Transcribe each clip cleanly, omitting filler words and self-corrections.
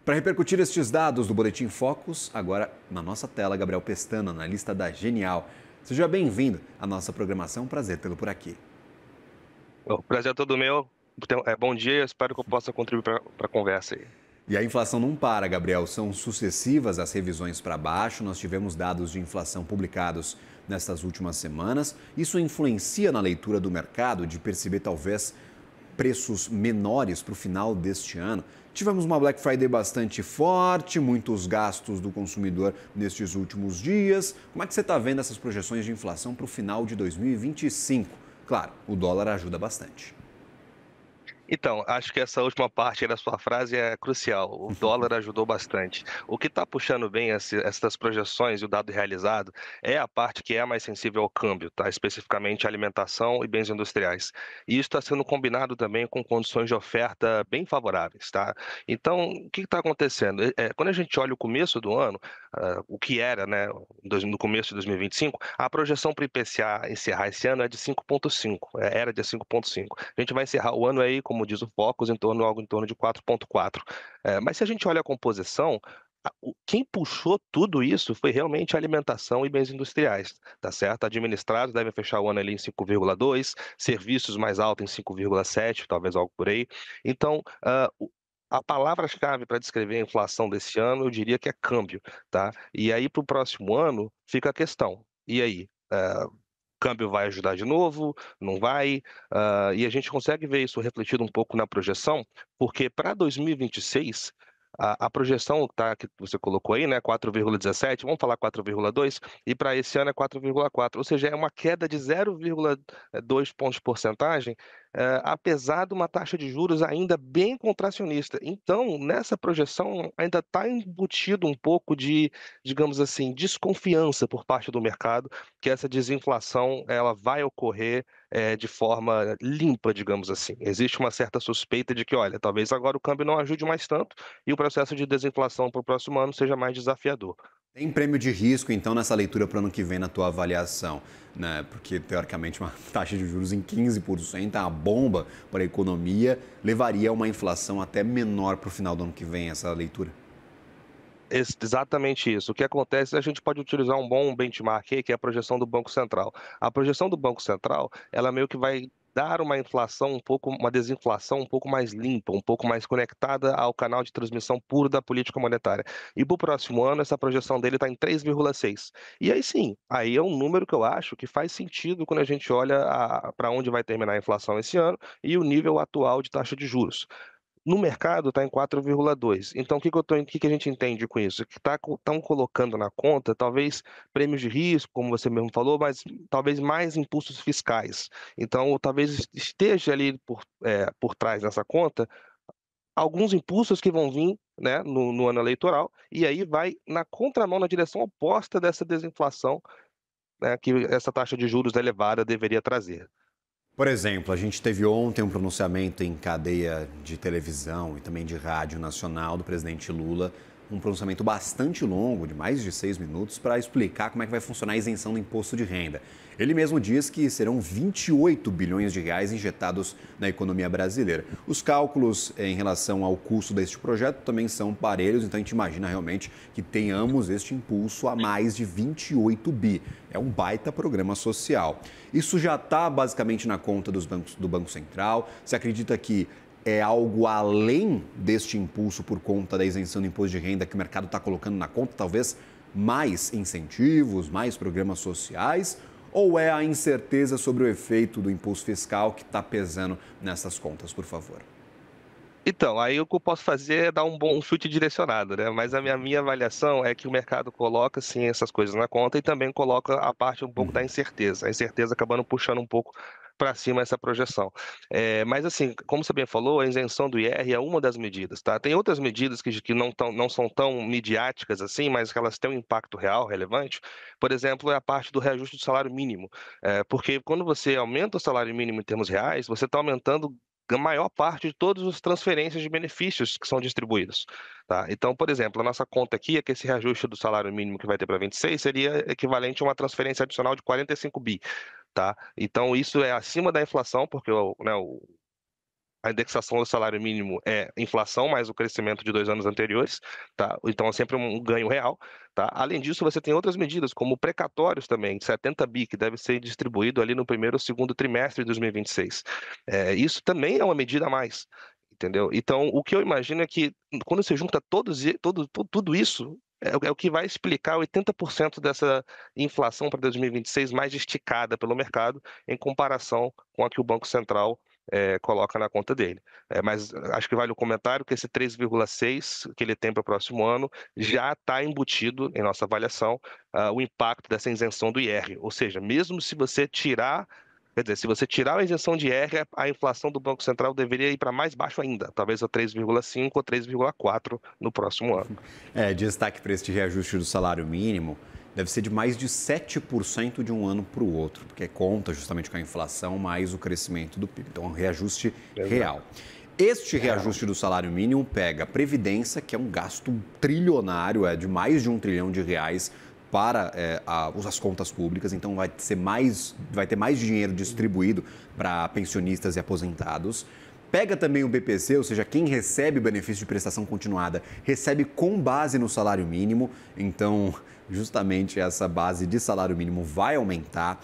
Para repercutir estes dados do Boletim Focus, agora na nossa tela, Gabriel Pestana, analista da Genial. Seja bem-vindo à nossa programação, prazer tê-lo por aqui. O prazer é todo meu. Então, bom dia, eu espero que eu possa contribuir para a conversa aí. E a inflação não para, Gabriel, são sucessivas as revisões para baixo. Nós tivemos dados de inflação publicados nestas últimas semanas. Isso influencia na leitura do mercado de perceber talvez preços menores para o final deste ano. Tivemos uma Black Friday bastante forte, muitos gastos do consumidor nestes últimos dias. Como é que você está vendo essas projeções de inflação para o final de 2025? Claro, o dólar ajuda bastante. Então, acho que essa última parte aí da sua frase é crucial. O dólar ajudou bastante. O que está puxando bem essas projeções e o dado realizado é a parte que é mais sensível ao câmbio, tá? Especificamente alimentação e bens industriais. E isso está sendo combinado também com condições de oferta bem favoráveis, tá? Então, o que está acontecendo? Quando a gente olha o começo do ano, o que era, né, no começo de 2025, a projeção para o IPCA encerrar esse ano é de 5,5, era de 5,5. A gente vai encerrar o ano aí, como diz o Focus, algo em torno de 4,4. Mas se a gente olha a composição, quem puxou tudo isso foi realmente a alimentação e bens industriais, tá certo? Administrados devem fechar o ano ali em 5,2, serviços mais alto em 5,7, talvez algo por aí. Então, a palavra-chave para descrever a inflação desse ano, eu diria que é câmbio, tá? E aí, para o próximo ano, fica a questão. E aí? Câmbio vai ajudar de novo? Não vai? E a gente consegue ver isso refletido um pouco na projeção, porque para 2026, a projeção tá, que você colocou aí, né, 4,17, vamos falar 4,2, e para esse ano é 4,4, ou seja, é uma queda de 0,2 pontos de porcentagem, apesar de uma taxa de juros ainda bem contracionista. Então, nessa projeção, ainda está embutido um pouco de, digamos assim, desconfiança por parte do mercado que essa desinflação ela vai ocorrer de forma limpa, digamos assim. Existe uma certa suspeita de que, olha, talvez agora o câmbio não ajude mais tanto e o processo de desinflação para o próximo ano seja mais desafiador. Tem prêmio de risco, então, nessa leitura para o ano que vem na tua avaliação, né? Porque, teoricamente, uma taxa de juros em 15%, uma bomba para a economia, levaria a uma inflação até menor para o final do ano que vem, essa leitura? Exatamente isso. O que acontece, a gente pode utilizar um bom benchmark aí, que é a projeção do Banco Central. A projeção do Banco Central, ela meio que vai dar uma inflação um pouco, uma desinflação um pouco mais limpa, um pouco mais conectada ao canal de transmissão puro da política monetária. E para o próximo ano, essa projeção dele está em 3,6. E aí sim, aí é um número que eu acho que faz sentido quando a gente olha para onde vai terminar a inflação esse ano e o nível atual de taxa de juros. No mercado está em 4,2. Então o que que a gente entende com isso? Que estão colocando na conta talvez prêmios de risco, como você mesmo falou, mas talvez mais impulsos fiscais. Então talvez esteja ali por trás dessa conta alguns impulsos que vão vir, né, no ano eleitoral, e aí vai na contramão, na direção oposta dessa desinflação, né, que essa taxa de juros elevada deveria trazer. Por exemplo, a gente teve ontem um pronunciamento em cadeia de televisão e também de rádio nacional do presidente Lula, um pronunciamento bastante longo, de mais de 6 minutos, para explicar como é que vai funcionar a isenção do imposto de renda. Ele mesmo diz que serão 28 bilhões de reais injetados na economia brasileira. Os cálculos em relação ao custo deste projeto também são parelhos, então a gente imagina realmente que tenhamos este impulso a mais de 28 bi. É um baita programa social. Isso já está basicamente na conta do Banco Central. Você acredita que é algo além deste impulso por conta da isenção do imposto de renda que o mercado está colocando na conta, talvez mais incentivos, mais programas sociais? Ou é a incerteza sobre o efeito do impulso fiscal que está pesando nessas contas, por favor? Então, aí o que eu posso fazer é dar um chute direcionado, né? Mas a minha avaliação é que o mercado coloca sim essas coisas na conta e também coloca a parte um pouco da Uhum. incerteza. A incerteza acabando puxando um pouco para cima essa projeção. Mas assim, como você bem falou, a isenção do IR é uma das medidas, tá? Tem outras medidas que não são tão midiáticas assim, mas que elas têm um impacto real, relevante. Por exemplo, é a parte do reajuste do salário mínimo. Porque quando você aumenta o salário mínimo em termos reais, você está aumentando a maior parte de todas as transferências de benefícios que são distribuídos, tá? Então, por exemplo, a nossa conta aqui é que esse reajuste do salário mínimo que vai ter para 26 seria equivalente a uma transferência adicional de 45 bi, tá? Então, isso é acima da inflação, porque a indexação do salário mínimo é inflação mais o crescimento de 2 anos anteriores, tá? Então é sempre um ganho real, tá? Além disso, você tem outras medidas, como precatórios também, 70 bi, que deve ser distribuído ali no primeiro ou segundo trimestre de 2026. Isso também é uma medida a mais, entendeu? Então, o que eu imagino é que quando você junta tudo isso, é o que vai explicar 80% dessa inflação para 2026 mais esticada pelo mercado, em comparação com a que o Banco Central coloca na conta dele. Mas acho que vale o comentário que esse 3,6 que ele tem para o próximo ano já está embutido em nossa avaliação o impacto dessa isenção do IR. Ou seja, mesmo se você tirar. Quer dizer, se você tirar a isenção de IR, a inflação do Banco Central deveria ir para mais baixo ainda, talvez a 3,5 ou 3,4 no próximo ano. Destaque para este reajuste do salário mínimo deve ser de mais de 7% de um ano para o outro, porque conta justamente com a inflação mais o crescimento do PIB. Então, é um reajuste real. Este reajuste do salário mínimo pega a Previdência, que é um gasto trilionário, de mais de R$ 1 trilhão para as contas públicas, então vai ter mais dinheiro distribuído para pensionistas e aposentados. Pega também o BPC, ou seja, quem recebe o benefício de prestação continuada recebe com base no salário mínimo, então justamente essa base de salário mínimo vai aumentar.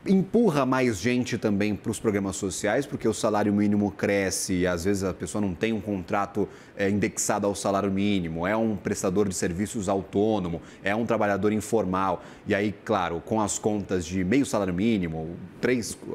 Empurra mais gente também para os programas sociais, porque o salário mínimo cresce e às vezes a pessoa não tem um contrato indexado ao salário mínimo, é um prestador de serviços autônomo, é um trabalhador informal. E aí, claro, com as contas de meio salário mínimo,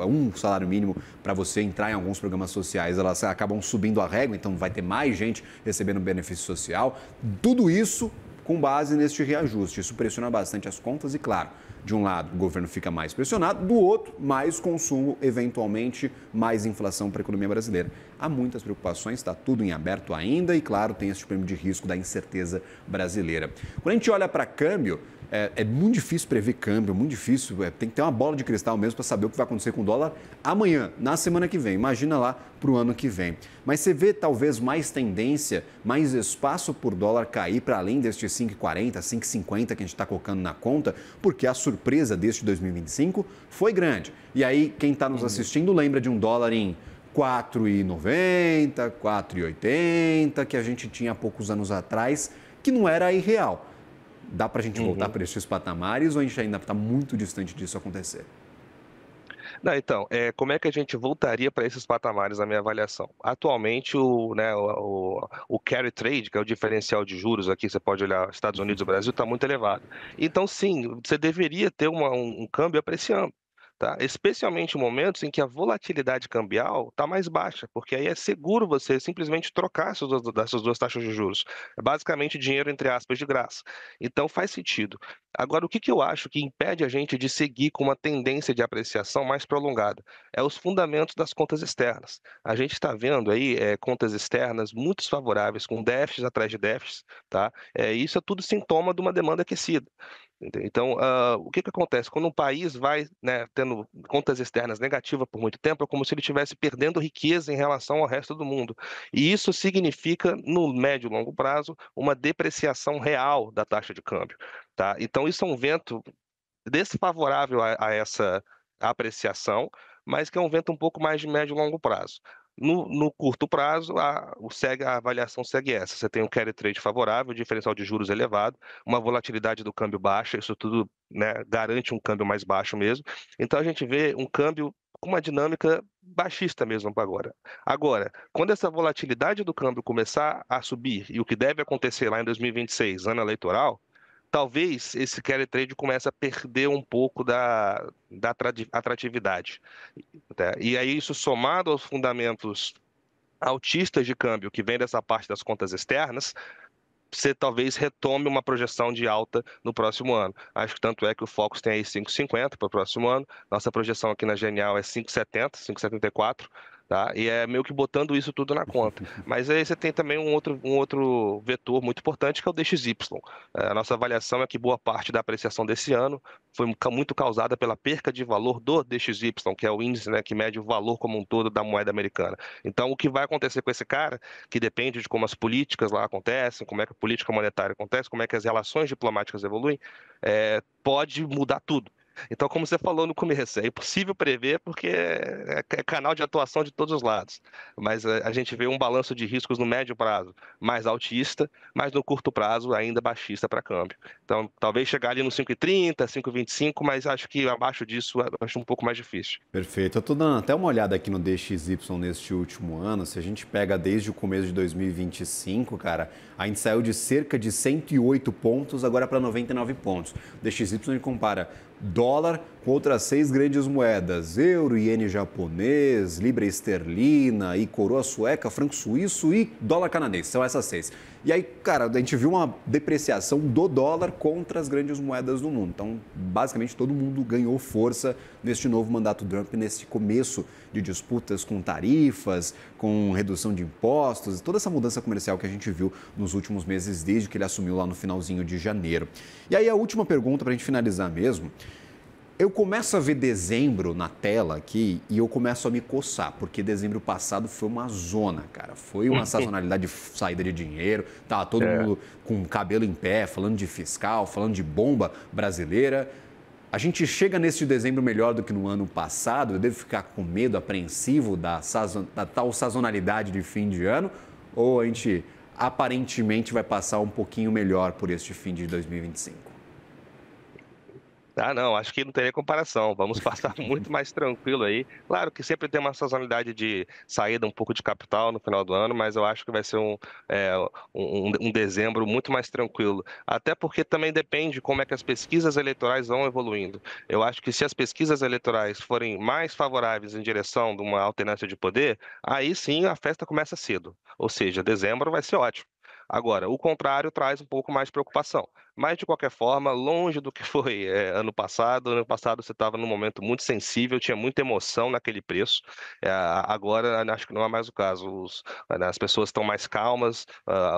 um salário mínimo para você entrar em alguns programas sociais, elas acabam subindo a régua, então vai ter mais gente recebendo benefício social. Tudo isso com base neste reajuste. Isso pressiona bastante as contas e, claro, de um lado, o governo fica mais pressionado, do outro, mais consumo, eventualmente, mais inflação para a economia brasileira. Há muitas preocupações, está tudo em aberto ainda e, claro, tem esse prêmio de risco da incerteza brasileira. Quando a gente olha para câmbio, é muito difícil prever câmbio, muito difícil, tem que ter uma bola de cristal mesmo para saber o que vai acontecer com o dólar amanhã, na semana que vem, imagina lá para o ano que vem. Mas você vê talvez mais tendência, mais espaço por dólar cair para além destes 5,40, 5,50 que a gente está colocando na conta, porque a surpresa deste 2025 foi grande. E aí, quem está nos assistindo lembra de um dólar em 4,90, 4,80, que a gente tinha há poucos anos atrás, que não era irreal. Dá para a gente voltar para esses patamares ou a gente ainda está muito distante disso acontecer? Não, então, como é que a gente voltaria para esses patamares na minha avaliação? Atualmente, o carry trade, que é o diferencial de juros aqui, você pode olhar Estados Unidos e Brasil, está muito elevado. Então, sim, você deveria ter um câmbio apreciando. Tá? Especialmente em momentos em que a volatilidade cambial está mais baixa, porque aí é seguro você simplesmente trocar essas duas taxas de juros. É basicamente dinheiro, entre aspas, de graça. Então faz sentido. Agora, o que eu acho que impede a gente de seguir com uma tendência de apreciação mais prolongada? É os fundamentos das contas externas. A gente está vendo aí contas externas muito favoráveis, com déficits atrás de déficits, tá? Isso é tudo sintoma de uma demanda aquecida. Então, o que acontece? Quando um país vai, né, tendo contas externas negativas por muito tempo, é como se ele estivesse perdendo riqueza em relação ao resto do mundo. E isso significa, no médio e longo prazo, uma depreciação real da taxa de câmbio. Tá? Então, isso é um vento desfavorável a essa apreciação, mas que é um vento um pouco mais de médio e longo prazo. No curto prazo, a avaliação segue essa. Você tem um carry trade favorável, diferencial de juros elevado, uma volatilidade do câmbio baixa, isso tudo, né, garante um câmbio mais baixo mesmo. Então a gente vê um câmbio com uma dinâmica baixista mesmo para agora. Agora, quando essa volatilidade do câmbio começar a subir, e o que deve acontecer lá em 2026, ano eleitoral, talvez esse carry trade comece a perder um pouco da atratividade. Tá? E aí, isso somado aos fundamentos altistas de câmbio que vem dessa parte das contas externas, você talvez retome uma projeção de alta no próximo ano. Acho que tanto é que o Focus tem aí 5,50 para o próximo ano. Nossa projeção aqui na Genial é 5,70, 5,74. Tá? E é meio que botando isso tudo na conta. Mas aí você tem também um outro vetor muito importante, que é o DXY. A nossa avaliação é que boa parte da apreciação desse ano foi muito causada pela perca de valor do DXY, que é o índice, né, que mede o valor como um todo da moeda americana. Então, o que vai acontecer com esse cara, que depende de como as políticas lá acontecem, como é que a política monetária acontece, como é que as relações diplomáticas evoluem, pode mudar tudo. Então, como você falou no começo, é impossível prever porque é canal de atuação de todos os lados. Mas a gente vê um balanço de riscos no médio prazo mais altista, mas no curto prazo ainda baixista para câmbio. Então, talvez chegar ali no 5,30, 5,25, mas acho que abaixo disso acho um pouco mais difícil. Perfeito. Eu estou dando até uma olhada aqui no DXY neste último ano. Se a gente pega desde o começo de 2025, cara, a gente saiu de cerca de 108 pontos agora para 99 pontos. O DXY a gente compara dólar com outras 6 grandes moedas: euro, iene japonês, libra esterlina, e coroa sueca, franco suíço e dólar canadense. São essas 6. E aí, cara, a gente viu uma depreciação do dólar contra as grandes moedas do mundo. Então, basicamente, todo mundo ganhou força neste novo mandato Trump, nesse começo de disputas com tarifas, com redução de impostos, toda essa mudança comercial que a gente viu nos últimos meses, desde que ele assumiu lá no finalzinho de janeiro. E aí, a última pergunta, para a gente finalizar mesmo. Eu começo a ver dezembro na tela aqui e eu começo a me coçar, porque dezembro passado foi uma zona, cara. Foi uma sazonalidade de saída de dinheiro, tava todo mundo com o cabelo em pé, falando de fiscal, falando de bomba brasileira. A gente chega neste dezembro melhor do que no ano passado? Eu devo ficar com medo, apreensivo da tal sazonalidade de fim de ano? Ou a gente aparentemente vai passar um pouquinho melhor por este fim de 2025? Ah, não, acho que não teria comparação. Vamos passar muito mais tranquilo aí. Claro que sempre tem uma sazonalidade de saída um pouco de capital no final do ano, mas eu acho que vai ser um dezembro muito mais tranquilo. Até porque também depende como é que as pesquisas eleitorais vão evoluindo. Eu acho que se as pesquisas eleitorais forem mais favoráveis em direção de uma alternância de poder, aí sim a festa começa cedo. Ou seja, dezembro vai ser ótimo. Agora, o contrário traz um pouco mais de preocupação. Mas, de qualquer forma, longe do que foi ano passado. Ano passado você estava num momento muito sensível, tinha muita emoção naquele preço. Agora, acho que não é mais o caso. As pessoas estão mais calmas,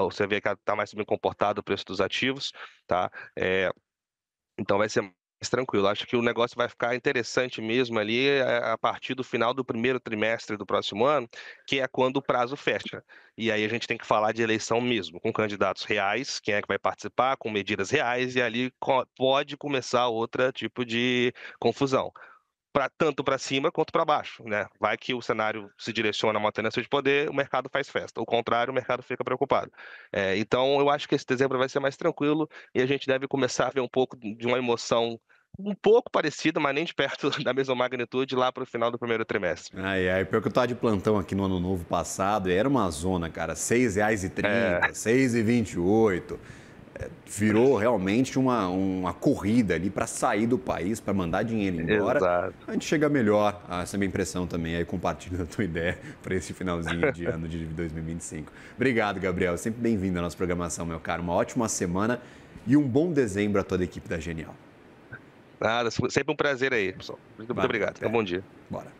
você vê que está mais bem comportado o preço dos ativos, tá? Então vai ser mais tranquilo. Acho que o negócio vai ficar interessante mesmo ali a partir do final do primeiro trimestre do próximo ano, que é quando o prazo fecha. E aí a gente tem que falar de eleição mesmo, com candidatos reais, quem é que vai participar, com medidas reais, e ali pode começar outro tipo de confusão. Tanto para cima quanto para baixo, né? Vai que o cenário se direciona a uma tendência de poder, o mercado faz festa. O contrário, o mercado fica preocupado. Então, eu acho que esse dezembro vai ser mais tranquilo e a gente deve começar a ver um pouco de uma emoção um pouco parecida, mas nem de perto da mesma magnitude lá para o final do primeiro trimestre. Pior que eu tava de plantão aqui no ano novo passado, e era uma zona, cara, R$6,30, É, R$6,28. Virou realmente uma corrida ali para sair do país, para mandar dinheiro embora. exato. A gente chega melhor, essa é a minha impressão também, aí compartilho a tua ideia para esse finalzinho de ano de 2025. Obrigado, Gabriel, sempre bem-vindo à nossa programação, meu caro. Uma ótima semana e um bom dezembro a toda a equipe da Genial. Nada, sempre um prazer aí, pessoal. Muito Valeu, obrigado. até. Bom dia. Bora.